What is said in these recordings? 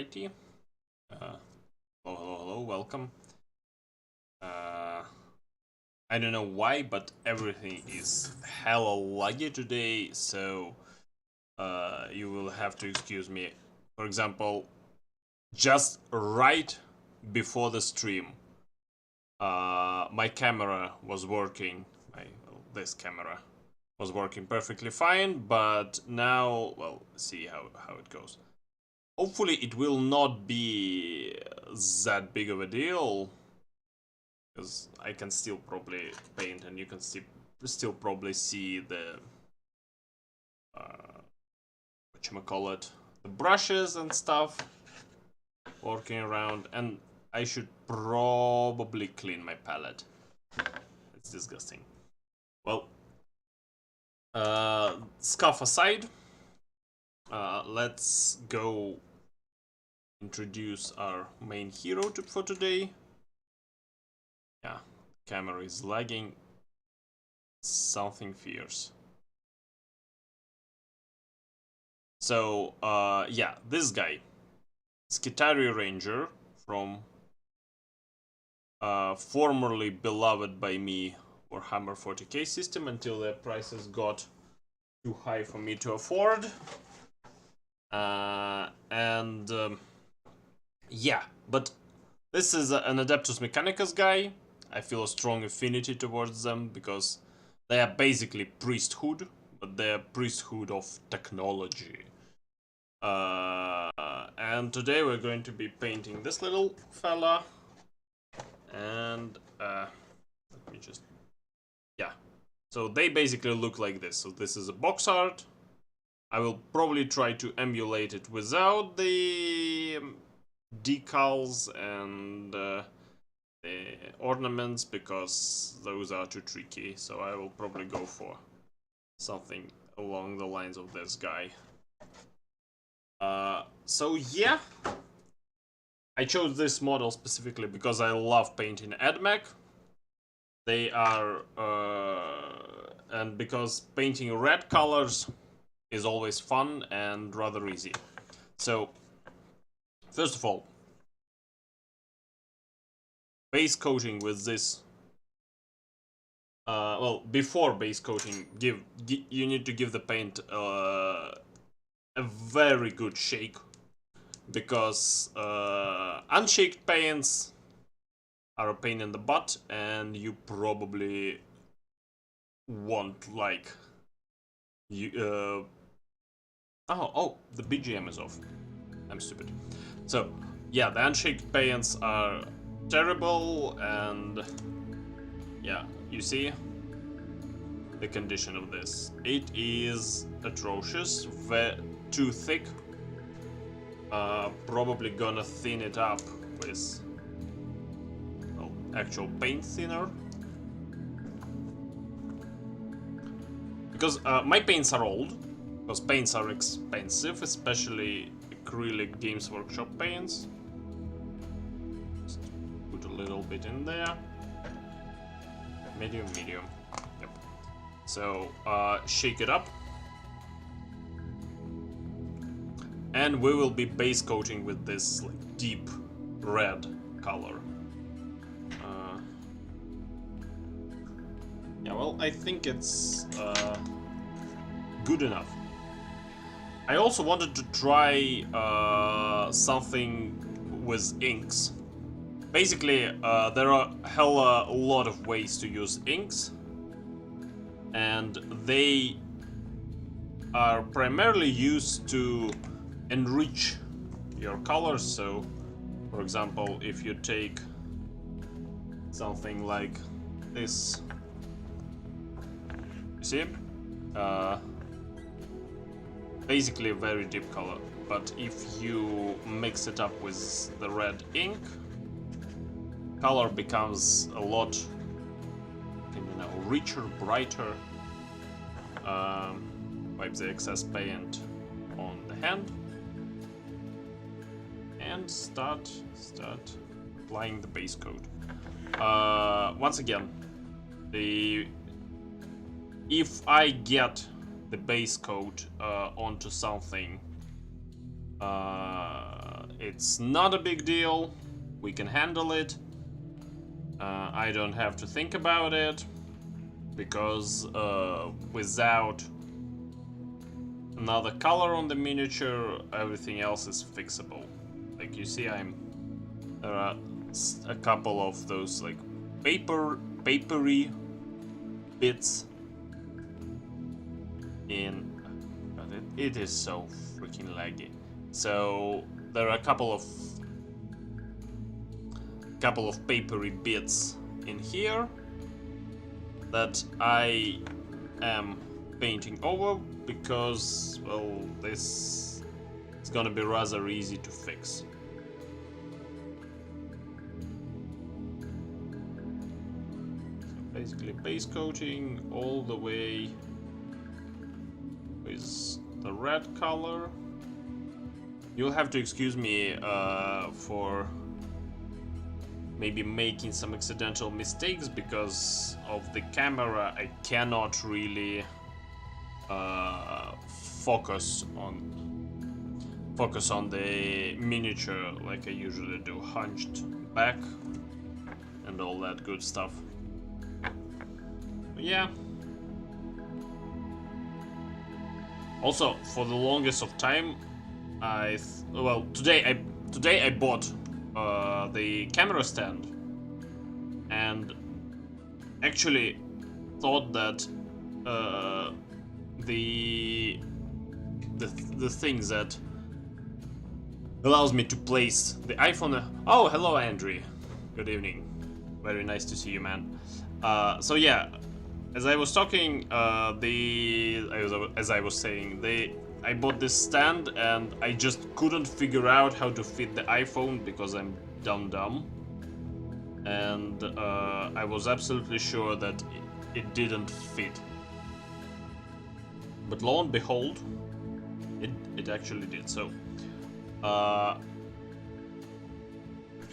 Alrighty. Hello, welcome. I don't know why, but everything is hella laggy today, so you will have to excuse me. For example, just right before the stream, my camera was working. This camera was working perfectly fine, but now, well, see how it goes. Hopefully it will not be that big of a deal, because I can still probably paint and you can still probably see the whatchamacallit, the brushes and stuff working around, and I should probably clean my palette. It's disgusting. Well, scuff aside, let's go introduce our main hero for today. Yeah, camera is lagging. Something fierce. So, yeah, this guy, Skitarii Ranger from formerly beloved by me Warhammer 40k system until the prices got too high for me to afford. Yeah, but this is an Adeptus Mechanicus guy. I feel a strong affinity towards them because they are basically priesthood, but they are priesthood of technology. And today we're going to be painting this little fella. And let me just... yeah. So they basically look like this. So this is a box art. I will probably try to emulate it without the decals and the ornaments, because those are too tricky. So I will probably go for something along the lines of this guy. So yeah, I chose this model specifically because I love painting AdMech. They are, and because painting red colors is always fun and rather easy. So, first of all, base coating with this. Well, before base coating, you need to give the paint a very good shake, because unshaked paints are a pain in the butt, and you probably won't like you. Oh, the BGM is off. I'm stupid. So, yeah, the unshaked paints are terrible, and yeah, you see the condition of this. It is atrocious, too thick. Probably gonna thin it up with, well, actual paint thinner. Because my paints are old. Because paints are expensive, especially acrylic Games Workshop paints. Just put a little bit in there. Medium. Yep. So, shake it up. And we will be base coating with this like deep red color. Yeah, well, I think it's good enough. I also wanted to try something with inks. Basically, there are a lot of ways to use inks, and they are primarily used to enrich your colors. So, for example, if you take something like this, you see? Basically a very deep color, but if you mix it up with the red ink, color becomes a lot, richer, brighter. Wipe the excess paint on the hand and start applying the base coat. Once again, if I get the base coat onto something it's not a big deal. We can handle it. I don't have to think about it, because without another color on the miniature, everything else is fixable. Like you see, there are a couple of those like papery bits in. But it is so freaking laggy. So there are a couple of papery bits in here that I am painting over, because, well, this is gonna be rather easy to fix. So basically base coating all the way with the red color. You'll have to excuse me for maybe making some accidental mistakes, because of the camera I cannot really focus on the miniature like I usually do, hunched back and all that good stuff. But yeah. Also, for the longest of time, today I bought the camera stand, and actually thought that the thing that allows me to place the iPhone. Oh, hello, Andrew. Good evening. Very nice to see you, man. So yeah, as I was talking, as I was saying, I bought this stand and I just couldn't figure out how to fit the iPhone because I'm dumb. And I was absolutely sure that it didn't fit. But lo and behold, it actually did. So,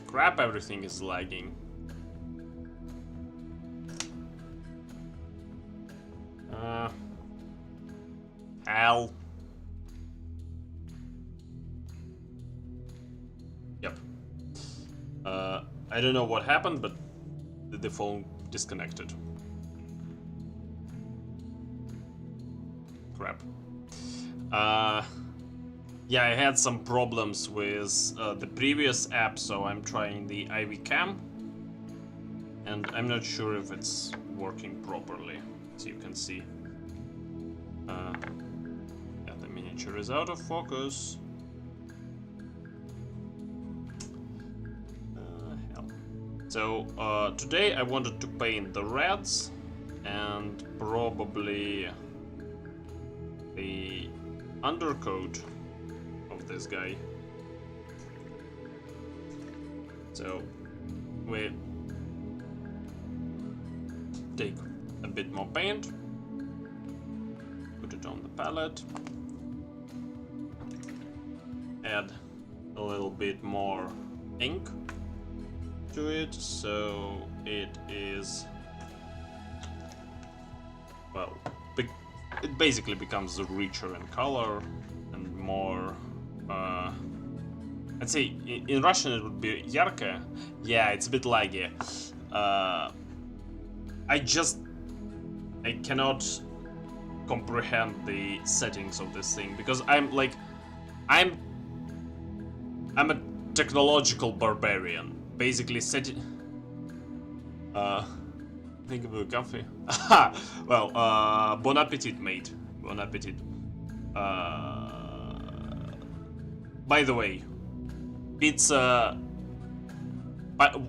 crap, everything is lagging. Al. Yep. I don't know what happened, but the phone disconnected. Crap. Yeah, I had some problems with the previous app, so I'm trying the IV cam, and I'm not sure if it's working properly, as you can see. Yeah, the miniature is out of focus. Hell. So today I wanted to paint the reds and probably the undercoat of this guy. So we take a bit more paint, put it on the palette, add a little bit more ink to it, so it is, well, it basically becomes richer in color and more, I'd say in Russian it would be ярко. Yeah, it's a bit laggy. I cannot comprehend the settings of this thing, because I'm a technological barbarian. Basically setting think of a coffee. Well, bon appetit, mate. Bon appetit. By the way, pizza.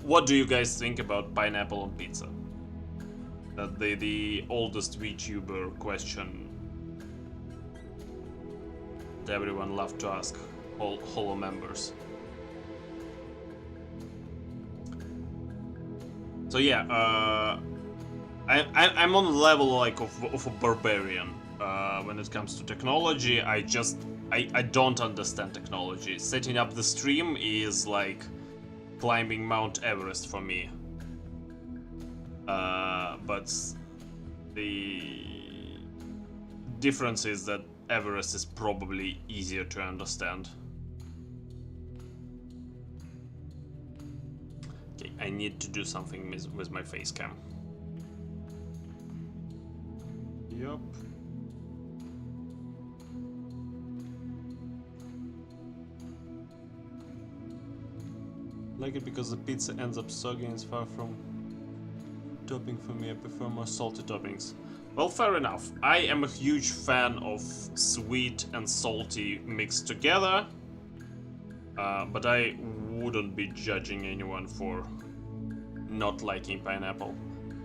What do you guys think about pineapple on pizza? The oldest Vtuber question that everyone loved to ask Holo members. So yeah, I'm on the level like of a barbarian when it comes to technology. I don't understand technology. Setting up the stream is like climbing Mount Everest for me. But the difference is that Everest is probably easier to understand. need to do something with my face cam. Yup. Like it because the pizza ends up soggy and it's far from topping for me. I prefer more salty toppings. Well, fair enough. I am a huge fan of sweet and salty mixed together. But I wouldn't be judging anyone for not liking pineapple.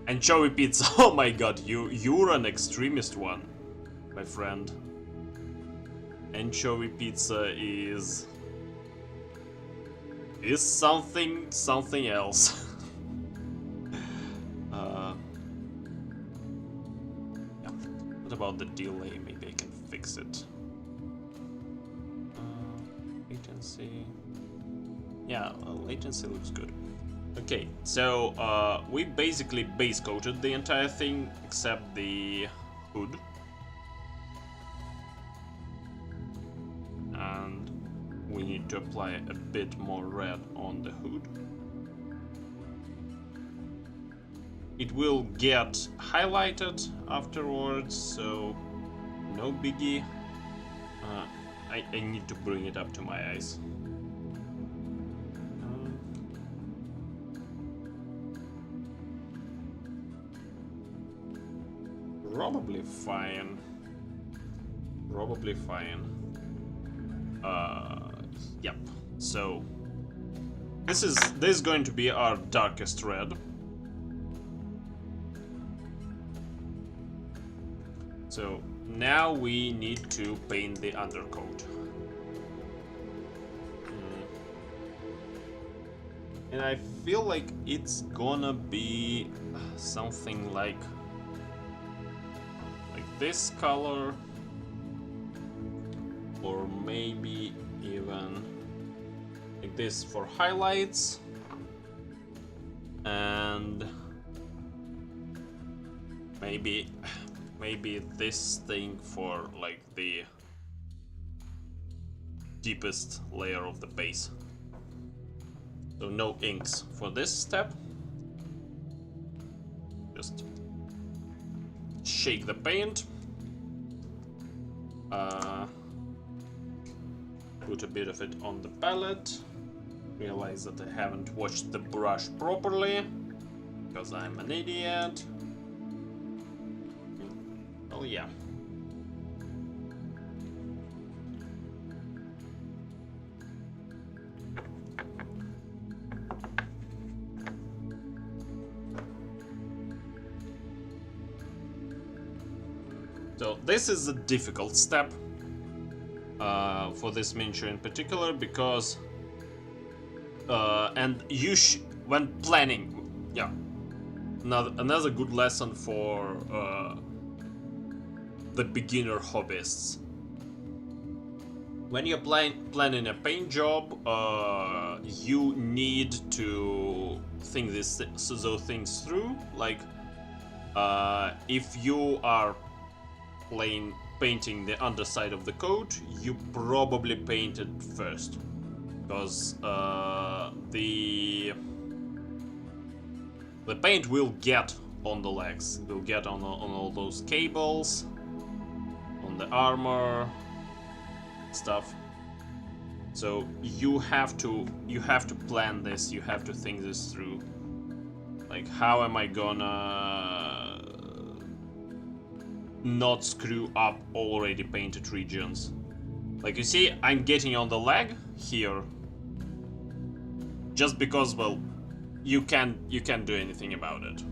Anchovy pizza, oh my god, you're an extremist one, my friend. Anchovy pizza is something else. Yeah. What about the delay? Maybe I can fix it. Latency. Yeah, latency looks good. Okay, so we basically base coated the entire thing except the hood. And we need to apply a bit more red on the hood. It will get highlighted afterwards, so no biggie. I need to bring it up to my eyes. Probably fine. Probably fine. Yep. So this is going to be our darkest red. So now we need to paint the undercoat. And I feel like it's gonna be something like this color, or maybe even like this for highlights, and maybe this thing for like the deepest layer of the base. So no inks for this step. Just shake the paint. Put a bit of it on the palette. Realize that I haven't washed the brush properly because I'm an idiot. Oh yeah. So this is a difficult step for this miniature in particular because and you when planning, yeah, another good lesson for the beginner hobbyists. When you're planning a paint job, you need to think those things through. Like if you are painting the underside of the coat, you probably paint it first, because the paint will get on the legs, will get on all those cables, on the armor stuff. So you have to plan this, you have to think this through. Like, how am I gonna not screw up already painted regions? Like, you see, I'm getting on the leg here just because, well, you can't do anything about it.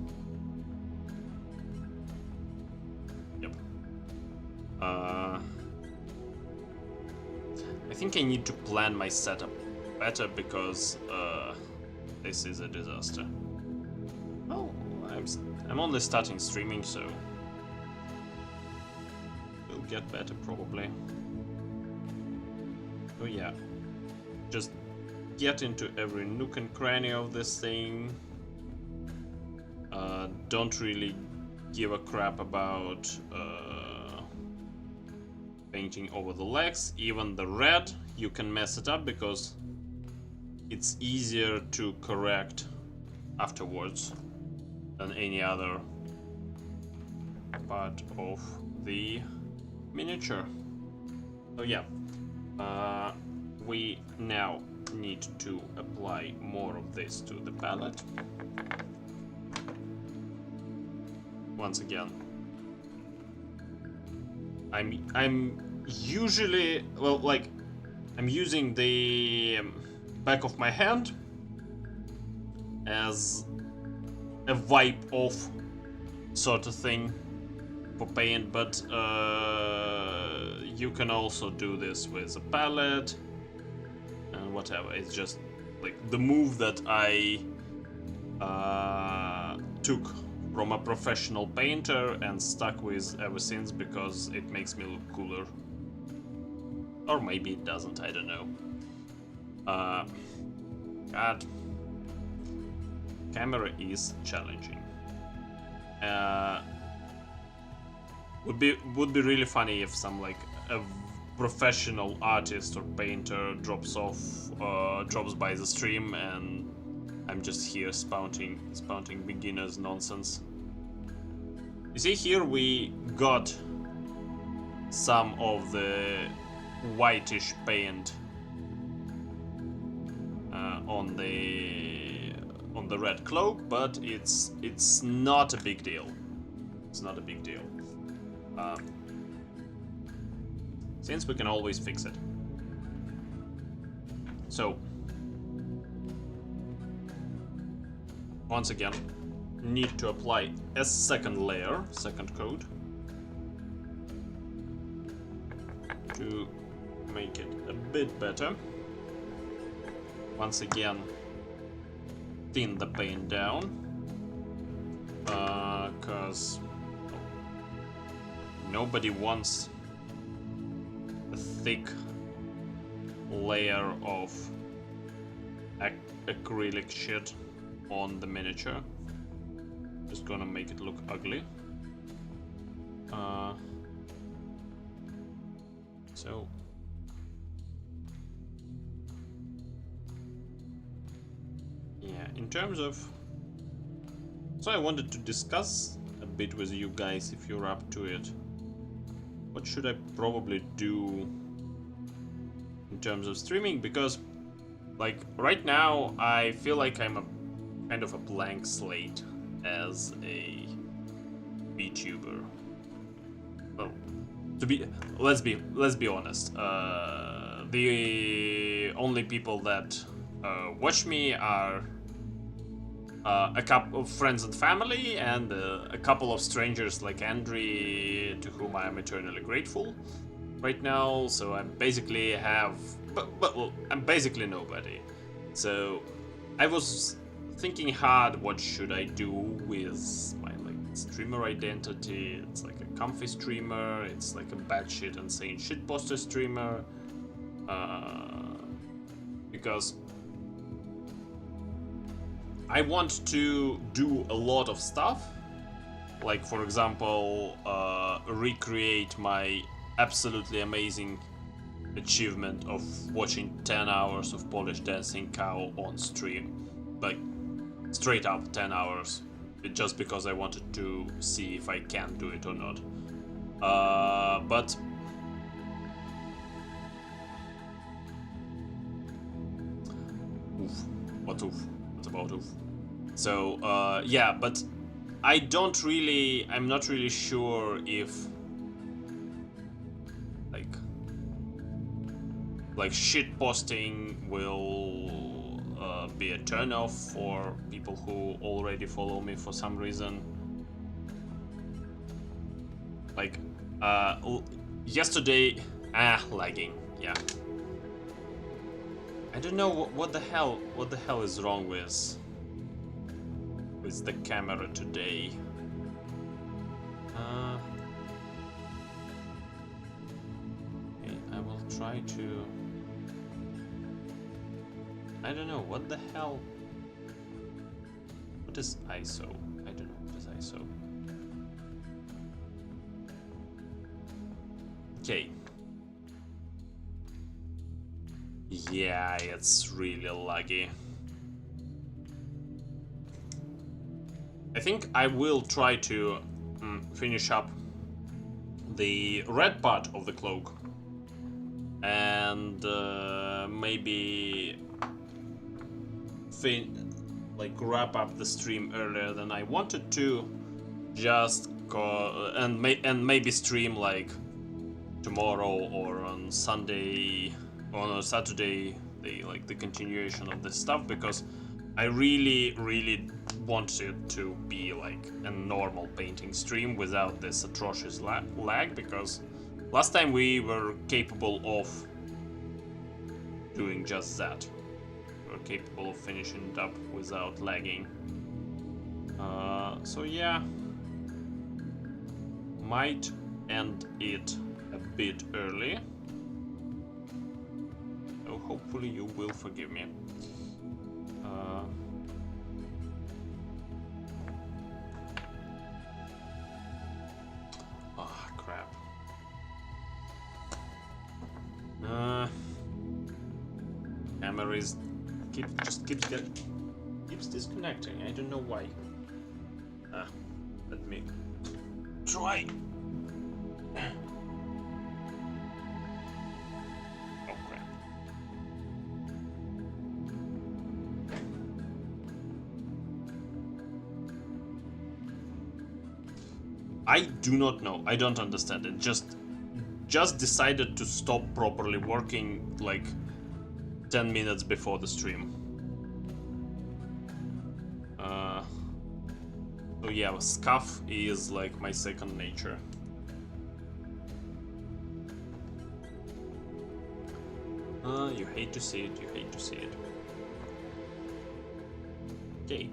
Yep. I think I need to plan my setup better because this is a disaster. Well, I'm only starting streaming, so we'll get better probably. Oh yeah, just get into every nook and cranny of this thing. Don't really give a crap about painting over the legs. Even the red, you can mess it up because it's easier to correct afterwards than any other part of the miniature. So yeah, we now need to apply more of this to the palette. Once again, I'm usually, well, like, I'm using the back of my hand as a wipe off sort of thing for paint, but you can also do this with a palette and whatever. It's just like the move that I took from a professional painter and stuck with ever since because it makes me look cooler. Or maybe it doesn't, I don't know. God. Camera is challenging. Would be really funny if some like a professional artist or painter drops by the stream and I'm just here spouting beginner's nonsense. You see, here we got some of the whitish paint on the red cloak, but it's not a big deal. It's not a big deal. Since we can always fix it. So, once again, need to apply a second layer, second coat, to make it a bit better. Once again, thin the paint down, because nobody wants a thick layer of acrylic shit on the miniature. Just gonna make it look ugly. So yeah, in terms of, so I wanted to discuss a bit with you guys if you're up to it. What should I probably do in terms of streaming? Because, like, right now I feel like I'm a kind of a blank slate as a Vtuber. Well, let's be honest. The only people that watch me are a couple of friends and family, and a couple of strangers like Andre, to whom I am eternally grateful right now. So I basically have, well, I'm basically nobody. So I was thinking hard, what should I do with my like streamer identity? It's like a comfy streamer. It's like a batshit insane shitposter streamer. Because I want to do a lot of stuff, like for example, recreate my absolutely amazing achievement of watching 10 hours of Polish dancing cow on stream, like straight up 10 hours, just because I wanted to see if I can do it or not. But oof, what oof? What about oof? So yeah, but I'm not really sure if like shit posting will be a turnoff for people who already follow me for some reason. Like yesterday, lagging, yeah. I don't know what the hell is wrong with the camera today. Okay, I will try to. I don't know what the hell. What is ISO? I don't know what is ISO. Okay. Yeah, it's really laggy. think I will try to finish up the red part of the cloak and maybe like wrap up the stream earlier than I wanted to, just go and maybe stream like tomorrow or on Sunday or on a Saturday, the continuation of this stuff, because I really want it to be like a normal painting stream without this atrocious lag, because last time we were capable of doing just that. We were capable of finishing it up without lagging. So yeah, might end it a bit early. So hopefully you will forgive me. Crap. Camera is keeps disconnecting. I don't know why. Let me try. Oh crap. I do not know. I don't understand it. Just decided to stop properly working like 10 minutes before the stream. So yeah, scuff is like my second nature. You hate to see it, you hate to see it. Okay.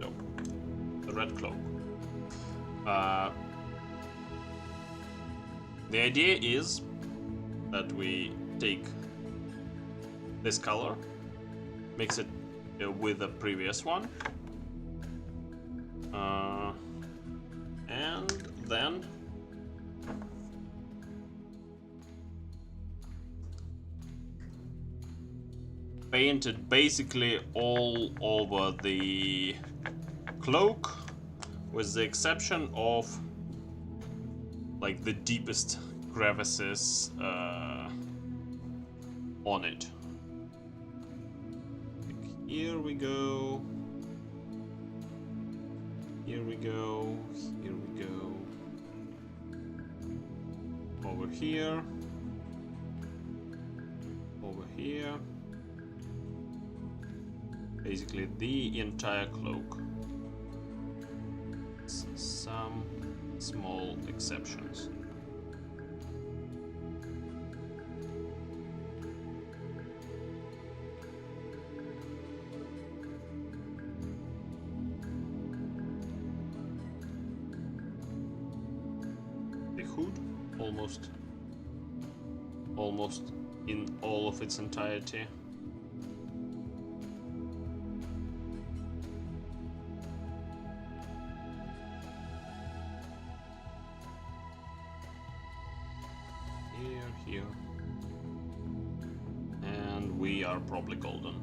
So, the red cloak. The idea is that we take this color, mix it with the previous one, and then paint it basically all over the cloak, with the exception of like the deepest crevices on it. Here we go. Here we go. Here we go. Over here. Over here. Basically the entire cloak. Some small exceptions. The hood, almost in all of its entirety. Here, and we are probably golden.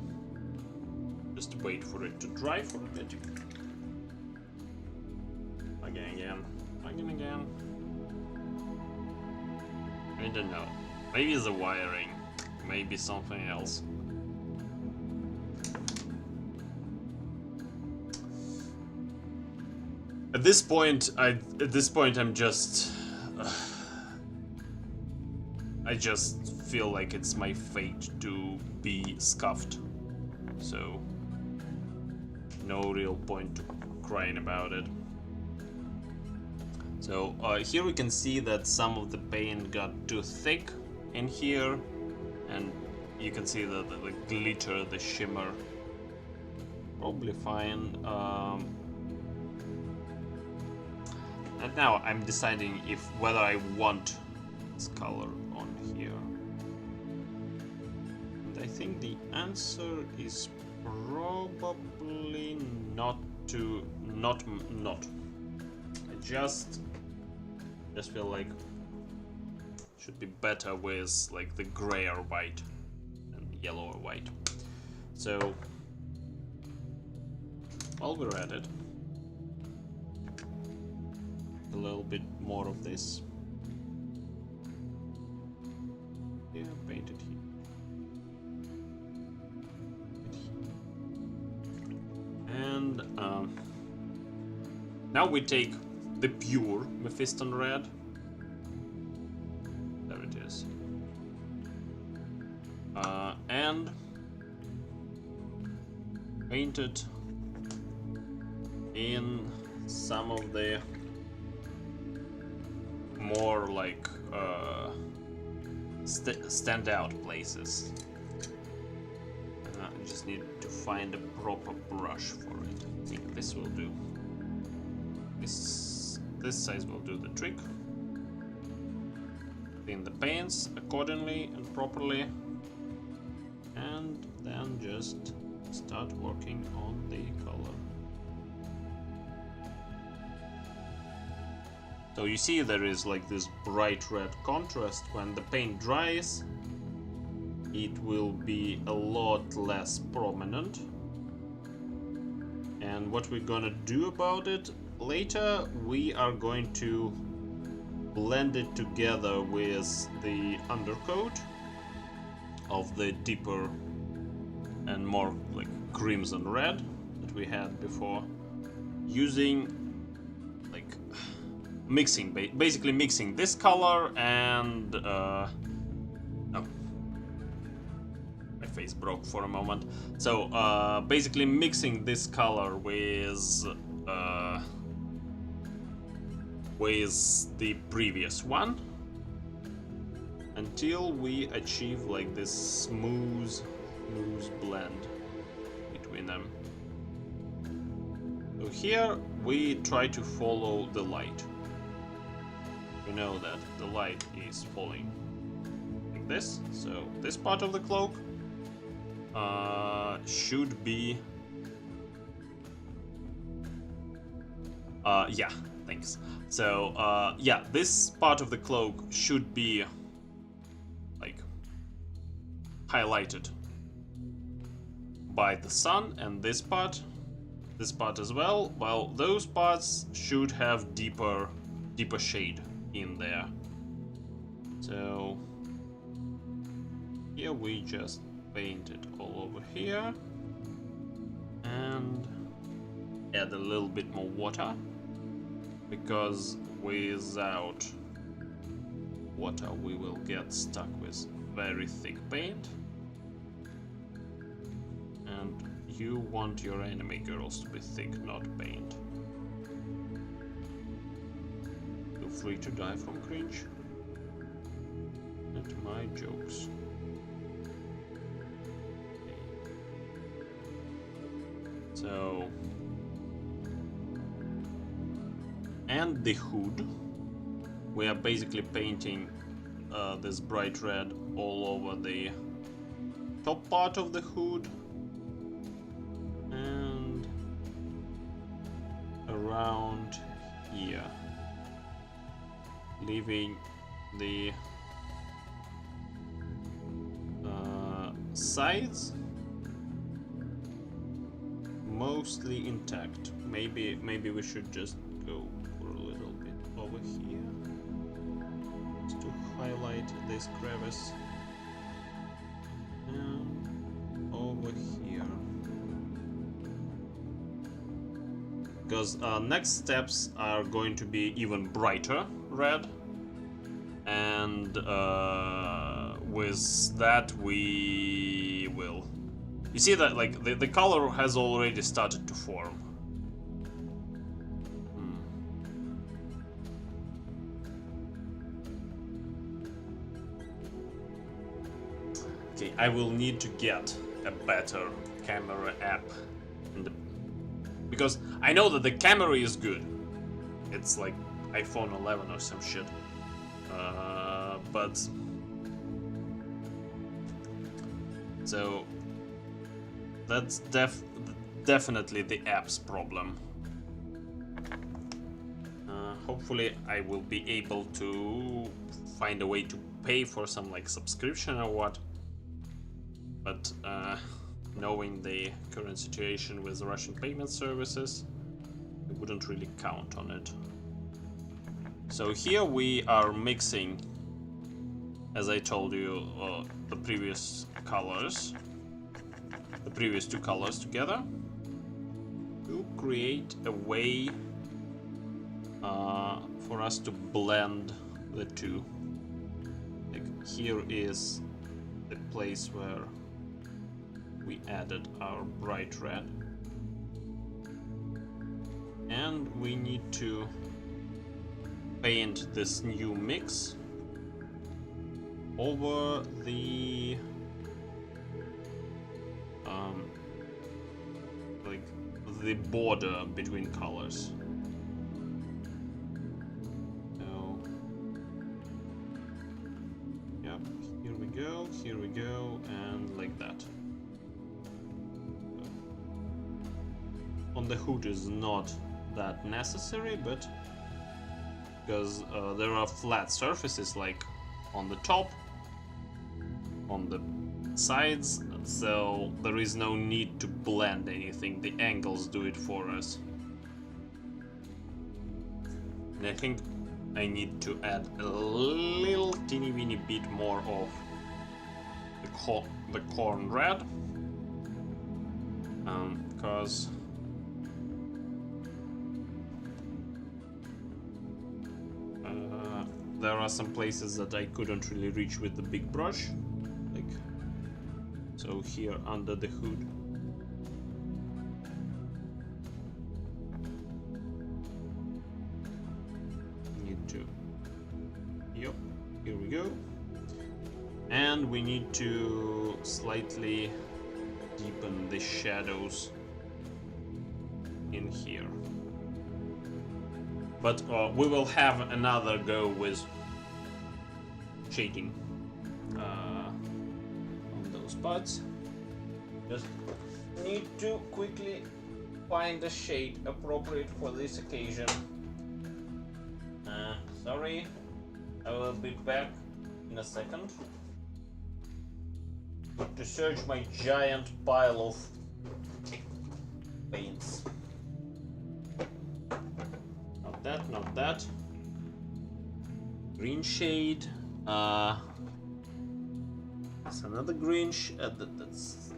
Just wait for it to dry for a bit. Again. I don't know. Maybe the wiring, maybe something else. At this point, I'm just. I just feel like it's my fate to be scuffed, so no real point to crying about it. So here we can see that some of the paint got too thick in here, and you can see the glitter, the shimmer. Probably fine. And now I'm deciding whether I want this color on here. And I think the answer is probably not. I just feel like it should be better with like the gray or white and yellow or white. So while we're at it, little bit more of this. Yeah, paint it here. And now we take the pure Mephiston red. There it is. And paint it in some of the more like standout places. I just need to find a proper brush for it. I think this will do. This size will do the trick. Clean the paints accordingly and properly, and then just start working on the color. So you see there is like this bright red contrast. When the paint dries, it will be a lot less prominent. And what we're gonna do about it later, we are going to blend it together with the undercoat of the deeper and more like crimson red that we had before, using like mixing, basically mixing this color and oh, my face broke for a moment. So basically mixing this color with the previous one until we achieve like this smooth blend between them. So here we try to follow the light. We know that the light is falling like this, so this part of the cloak should be yeah, thanks. So yeah, this part of the cloak should be like highlighted by the sun, and this part as well. Well, those parts should have deeper shade in there. So here we just paint it all over here and add a little bit more water, because without water we will get stuck with very thick paint, and you want your anime girls to be thick, not paint. Feel free to die from cringe at my jokes. So, and the hood, we are basically painting this bright red all over the top part of the hood and around here, leaving the sides mostly intact. Maybe we should just go for a little bit over here just to highlight this crevice, and over here, because next steps are going to be even brighter red, and with that we will, you see that like the color has already started to form. Okay, I will need to get a better camera app, because I know that the camera is good. It's like iPhone 11 or some shit. But so that's definitely the app's problem. Hopefully I will be able to find a way to pay for some like subscription or what. But knowing the current situation with Russian payment services, I wouldn't really count on it. So here we are mixing, as I told you, the previous colors, the previous two colors together to create a way for us to blend the two. Like here is the place where we added our bright red, and we need to paint this new mix over the like the border between colors. So yeah, here we go, and like that. On the hood is not that necessary, but because there are flat surfaces like on the top, on the sides, so there is no need to blend anything. The angles do it for us. And I think I need to add a little teeny weeny bit more of the corn red, because there are some places that I couldn't really reach with the big brush, like so here under the hood. Need to, yep, here we go. And we need to slightly deepen the shadows in here. But we will have another go with shading on those parts. Just need to quickly find a shade appropriate for this occasion. Sorry, I will be back in a second to search my giant pile of paints. Not that. Green shade. It's another green that's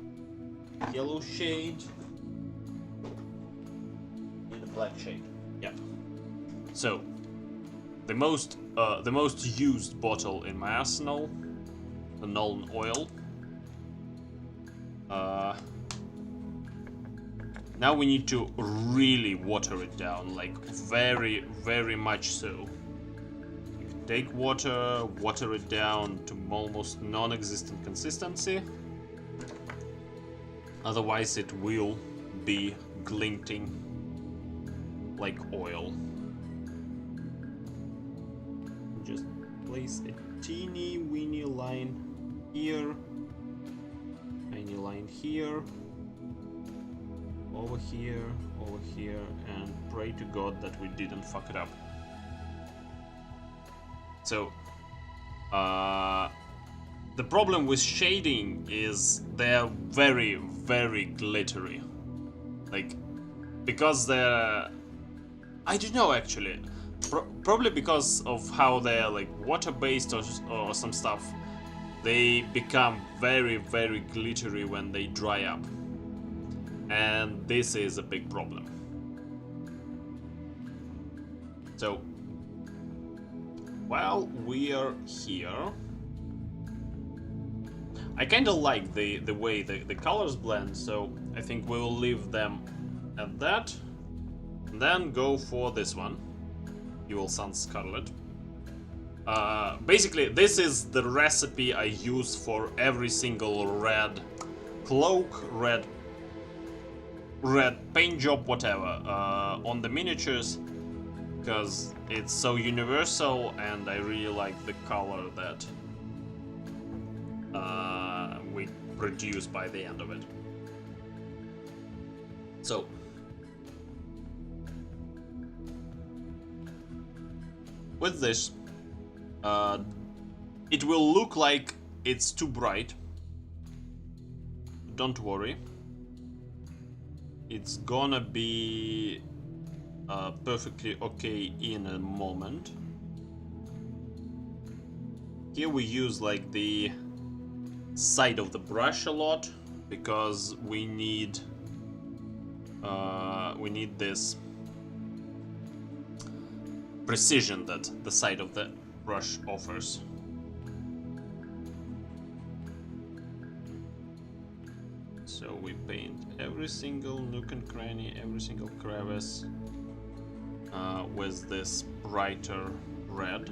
yellow shade. And a black shade. Yeah. So the most used bottle in my arsenal, the Nuln oil. Now we need to really water it down, like very, very much so. Take water, water it down to almost non-existent consistency. Otherwise it will be glinting like oil. Just place a teeny weeny line here, tiny line here, over here, and pray to God that we didn't fuck it up. So, the problem with shading is they're very, very glittery. Like, because they're... I don't know actually. Probably because of how they're like water-based or some stuff. They become very, very glittery when they dry up. And this is a big problem. So, while we are here, I kind of like the way the colors blend, so I think we will leave them at that. And then go for this one, Evil Sun Scarlet. Basically, this is the recipe I use for every single red cloak, red paint job, whatever, on the miniatures, because it's so universal and I really like the color that we produce by the end of it. So with this, it will look like it's too bright. Don't worry. It's gonna be perfectly okay in a moment. here we use like the side of the brush a lot because we need this precision that the side of the brush offers. So we paint every single nook and cranny, every single crevice with this brighter red.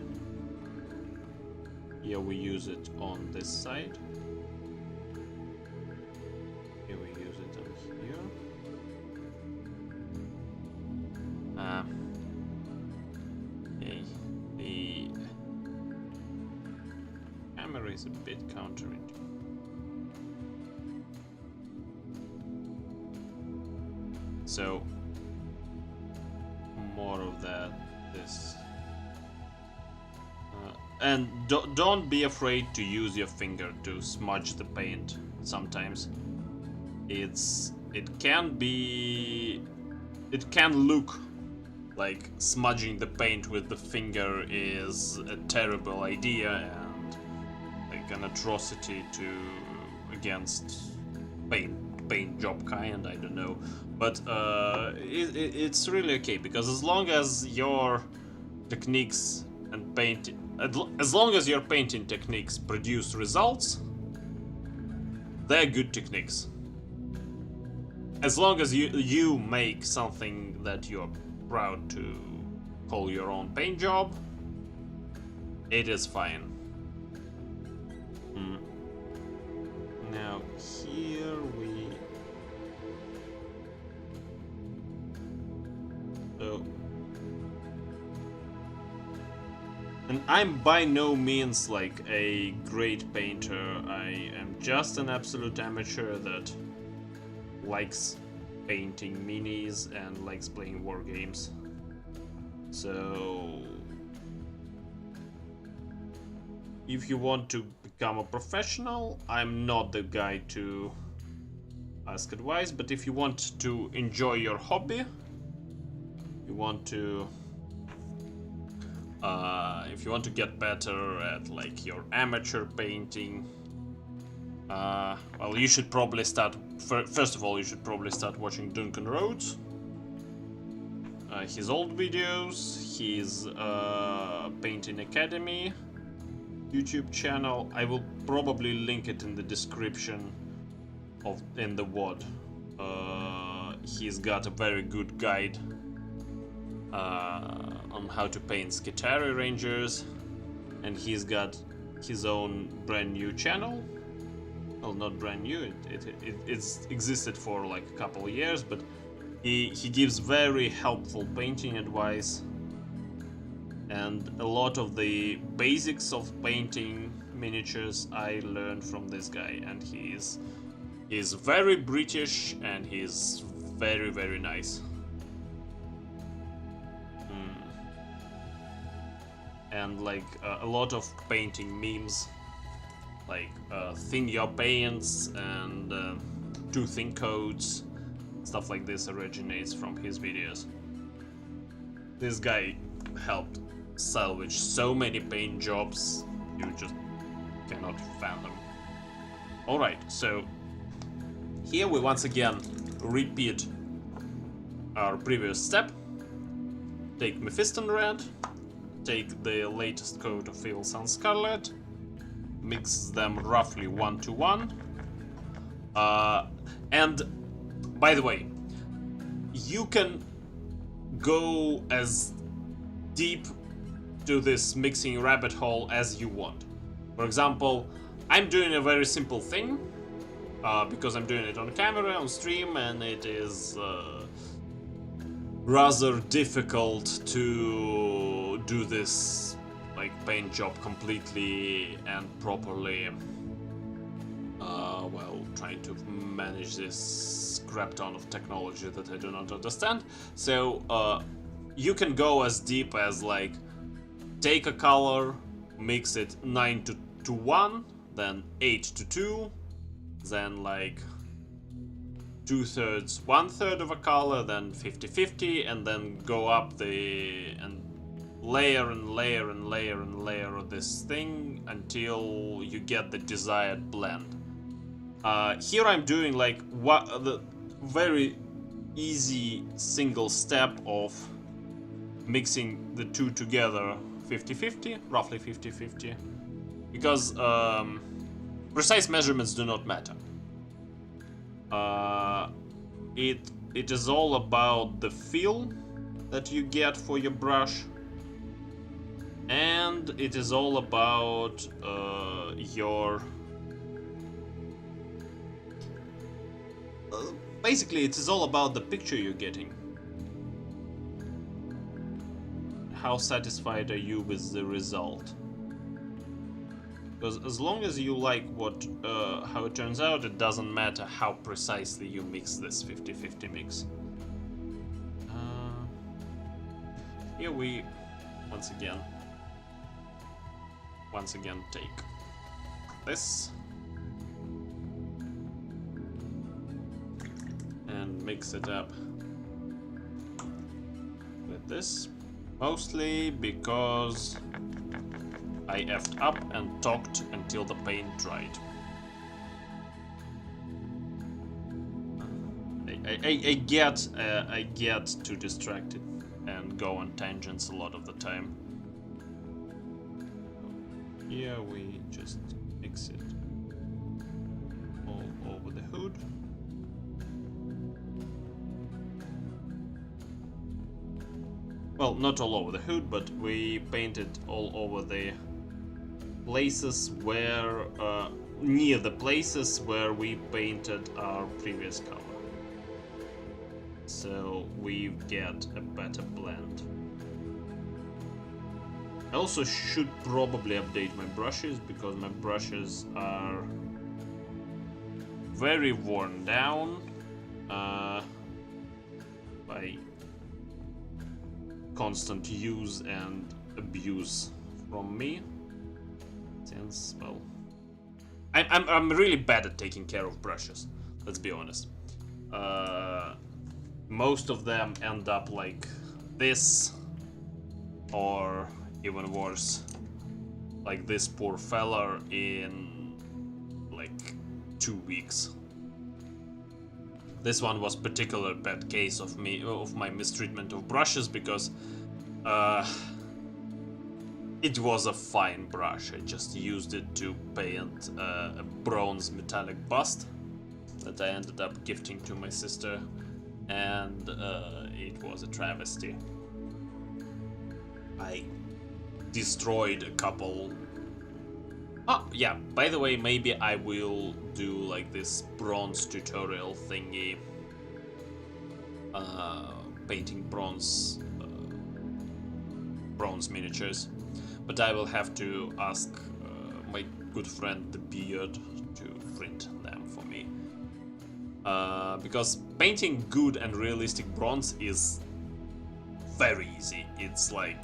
Here we use it on this side. Here we use it on here. Okay. The camera is a bit counterintuitive. So more of that, this. And don't be afraid to use your finger to smudge the paint. Sometimes it can look like smudging the paint with the finger is a terrible idea and like an atrocity against paint job kind, I don't know, but it's really okay, because as long as your techniques and as long as your painting techniques produce results, they're good techniques. As long as you make something that you're proud to call your own paint job, it is fine. Now here we... And I'm by no means like a great painter. I am just an absolute amateur that likes painting minis and likes playing war games. So if you want to become a professional, I'm not the guy to ask advice, but if you want to enjoy your hobby, you want to if you want to get better at like your amateur painting, well, you should probably start. First of all, you should probably start watching Duncan Rhodes, his old videos, his Painting Academy YouTube channel. I will probably link it in the description in the WOD. He's got a very good guide on how to paint Skitarii Rangers, and he's got his own brand new channel. Well, not brand new, it's existed for like a couple of years, but he gives very helpful painting advice, and a lot of the basics of painting miniatures I learned from this guy, and he's very British and he's very, very nice. And like a lot of painting memes, like thin your paints and two thin coats, stuff like this originates from his videos. This guy helped salvage so many paint jobs, you just cannot fathom. Alright, so here we once again repeat our previous step. Take Mephiston Red, take the latest coat of Evil Sun Scarlet, mix them roughly 1:1. And by the way, you can go as deep to this mixing rabbit hole as you want. For example, I'm doing a very simple thing because I'm doing it on camera, on stream, and it is rather difficult to do this like paint job completely and properly, while trying to manage this crap ton of technology that I do not understand. So you can go as deep as like take a color, mix it 9:1, then 8:2, then like 2/3, 1/3 of a color, then 50-50, and then go up and layer and layer and layer and layer of this thing until you get the desired blend. Here I'm doing like the very easy single step of mixing the two together 50-50, roughly 50-50, because precise measurements do not matter. It is all about the feel that you get for your brush, and it is all about your basically it is all about the picture you're getting. How satisfied are you with the result? Because as long as you like what how it turns out, it doesn't matter how precisely you mix this 50-50 mix. Here we once again take this and mix it up with this, mostly because I effed up and talked until the paint dried. I get too distracted and go on tangents a lot of the time. Here we just mix it all over the hood. Well, not all over the hood, but we paint it all over the places where, near the places where we painted our previous color. So we get a better blend. I also should probably update my brushes, because my brushes are very worn down by constant use and abuse from me. Since, well, I'm really bad at taking care of brushes, let's be honest. Most of them end up like this, or even worse, like this poor fella in like 2 weeks. This one was particular bad case of my mistreatment of brushes, because it was a fine brush. I just used it to paint a bronze metallic bust that I ended up gifting to my sister, and it was a travesty. I destroyed a couple. Oh yeah, by the way, maybe I will do like this bronze tutorial thingy, painting bronze miniatures, but I will have to ask my good friend the Beard to print them for me, because painting good and realistic bronze is very easy. It's like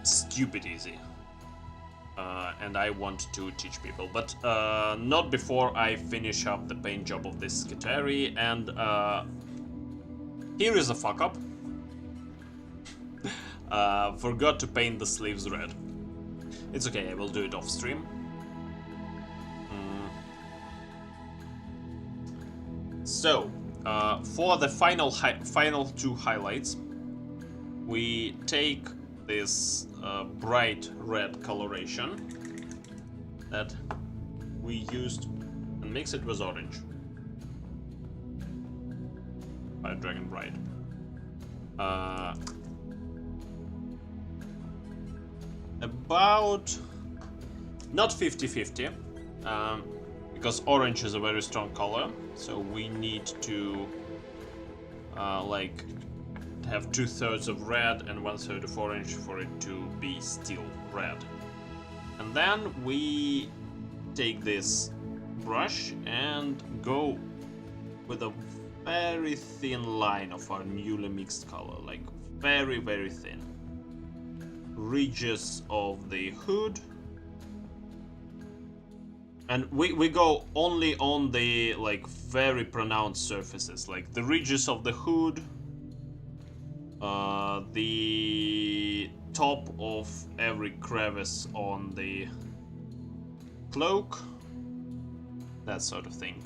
stupid easy. And I want to teach people, but not before I finish up the paint job of this Skitarii. And here is a fuck up. Forgot to paint the sleeves red. It's okay, I will do it off stream. So for the final two highlights, we take this bright red coloration that we used and mix it with orange. Fire Dragon Bright. About not 50-50, because orange is a very strong color, so we need to like have 2/3 of red and 1/3 of orange for it to be still red. And then we take this brush and go with a very thin line of our newly mixed color, like very, very thin. Ridges of the hood. And we go only on the like very pronounced surfaces, like the ridges of the hood, the top of every crevice on the cloak, that sort of thing.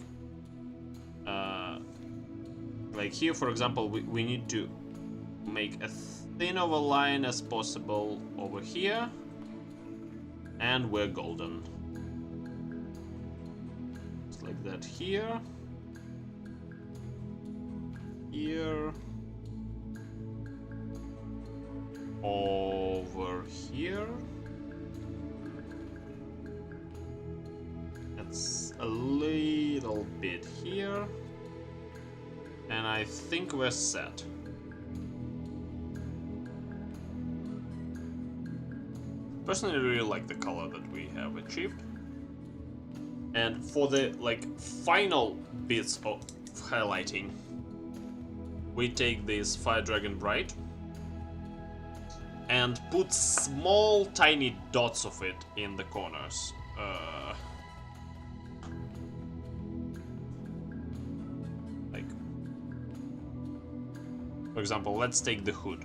Like here, for example, we need to make as thin of a line as possible over here, and we're golden. Just like that here. Here. Over here. That's a little bit here. And I think we're set. Personally, I really like the color that we have achieved. And for the final bits of highlighting, we take this Fire Dragon Bright and put small tiny dots of it in the corners. For example, let's take the hood.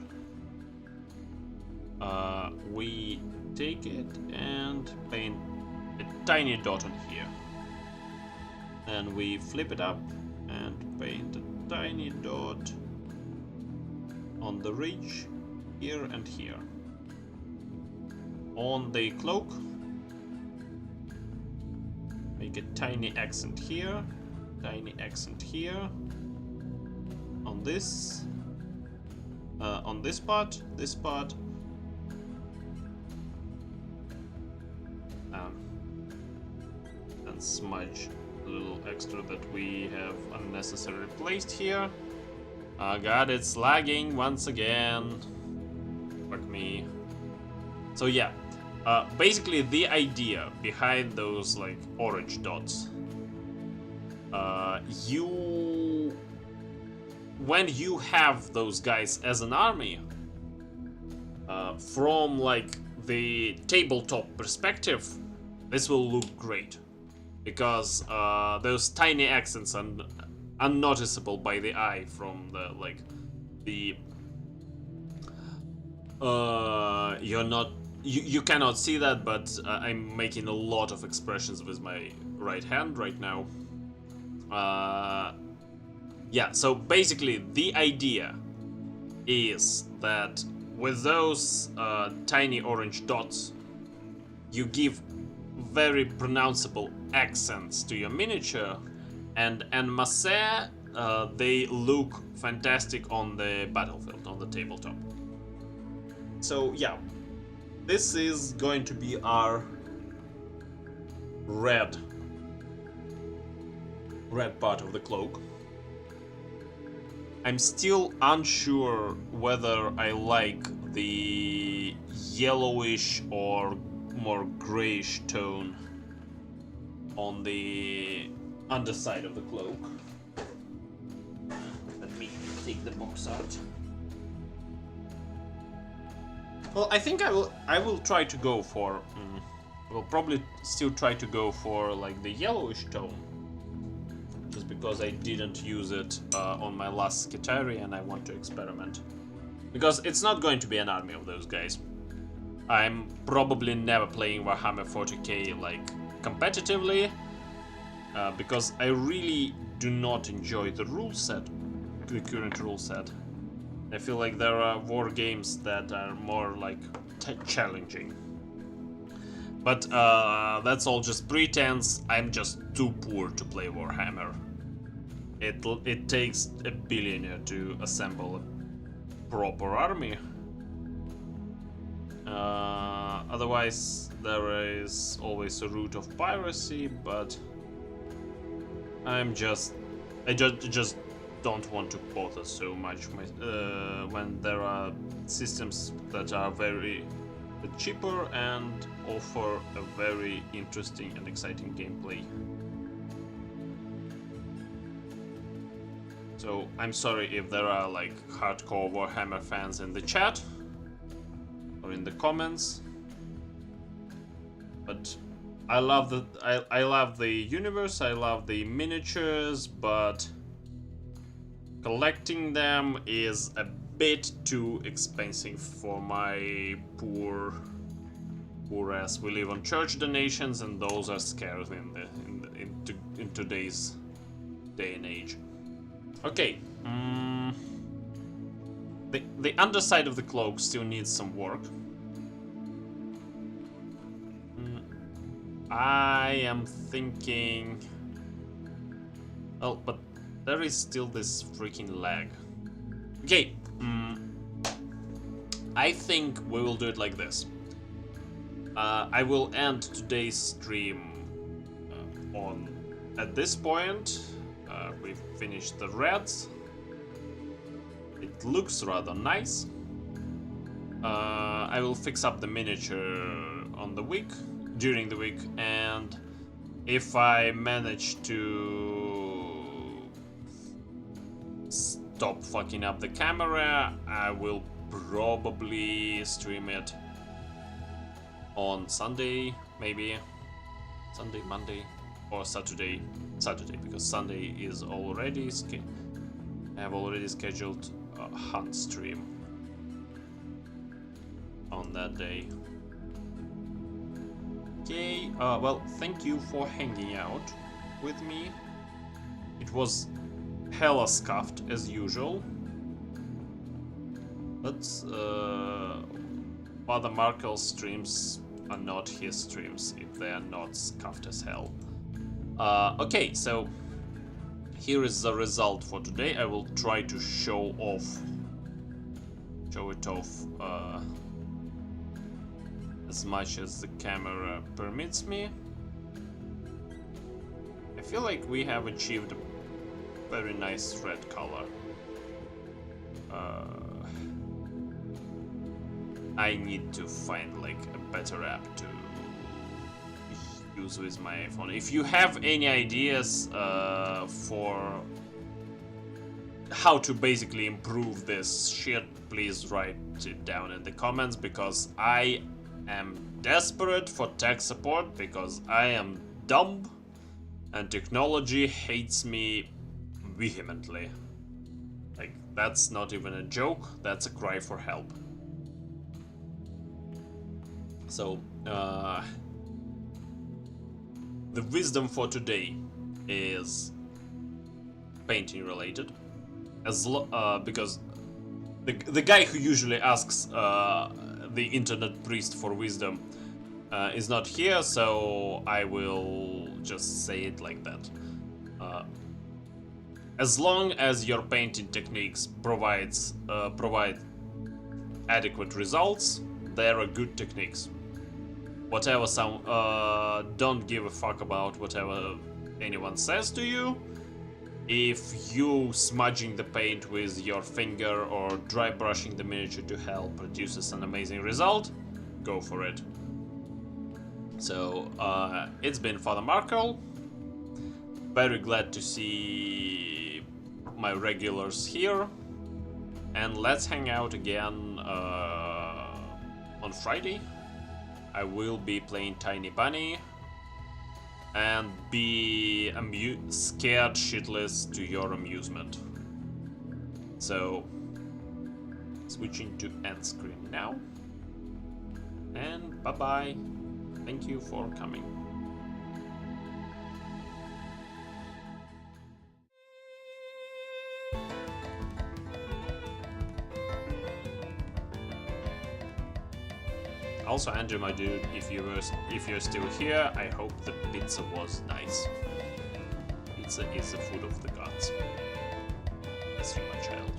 We take it and paint a tiny dot on here. Then we flip it up and paint a tiny dot on the ridge here and here. On the cloak, make a tiny accent here, tiny accent here. On this part, and smudge a little extra that we have unnecessarily placed here. God, it's lagging once again. Fuck me. So yeah, basically the idea behind those orange dots, when you have those guys as an army, from the tabletop perspective, this will look great, because those tiny accents are unnoticeable by the eye from you cannot see that, but I'm making a lot of expressions with my right hand right now. Yeah, so basically the idea is that with those tiny orange dots, you give very pronounceable accents to your miniature, and en masse, they look fantastic on the battlefield, on the tabletop. So yeah, this is going to be our red part of the cloak. I'm still unsure whether I like the yellowish or more grayish tone on the underside of the cloak. Let me take the box out. Well, I think I will try to go for will probably still try to go for the yellowish tone, just because I didn't use it on my last Skitarii and I want to experiment. Because it's not going to be an army of those guys. I'm probably never playing Warhammer 40k competitively, because I really do not enjoy the rule set, the current rule set. I feel like there are war games that are more challenging. But that's all just pretense. I'm just too poor to play Warhammer. It takes a billionaire to assemble a proper army. Otherwise, there is always a route of piracy, but I just don't want to bother so much when there are systems that are very cheaper and offer a very interesting and exciting gameplay. So I'm sorry if there are hardcore Warhammer fans in the chat or in the comments, but I love the universe, I love the miniatures, but collecting them is a bit too expensive for my poor ass. We live on church donations, and those are scarce in today's day and age. Okay. The underside of the cloak still needs some work. I am thinking... Oh, but there is still this freaking lag. Okay. I think we will do it like this. I will end today's stream at this point. We've finished the reds. It looks rather nice. I will fix up the miniature during the week, and if I manage to stop fucking up the camera, I will probably stream it on Sunday, maybe Sunday, Monday, or Saturday, because Sunday is already I have already scheduled a hunt stream on that day. Okay, well, thank you for hanging out with me. It was hella scuffed as usual, but Father Markel streams are not his streams if they are not scuffed as hell. Okay, so here is the result for today. I will try to show it off as much as the camera permits me. I feel like we have achieved a very nice red color. I need to find like a better app to use with my iPhone. If you have any ideas for how to basically improve this shit, please write it down in the comments, because I am desperate for tech support, because I am dumb and technology hates me vehemently. Like, that's not even a joke, that's a cry for help. So, the wisdom for today is painting related, because the guy who usually asks the internet priest for wisdom is not here, so I will just say it like that. As long as your painting techniques provide adequate results, they are good techniques. Whatever don't give a fuck about whatever anyone says to you. If you smudging the paint with your finger or dry brushing the miniature to help produces an amazing result, go for it. So it's been Father Markel. Very glad to see my regulars here, and let's hang out again on Friday. I will be playing Tiny Bunny and be scared shitless to your amusement. So, switching to end screen now, and bye bye. Thank you for coming. Also, Andrew, my dude, if you're still here, I hope the pizza was nice. Pizza is the food of the gods. Bless you, my child.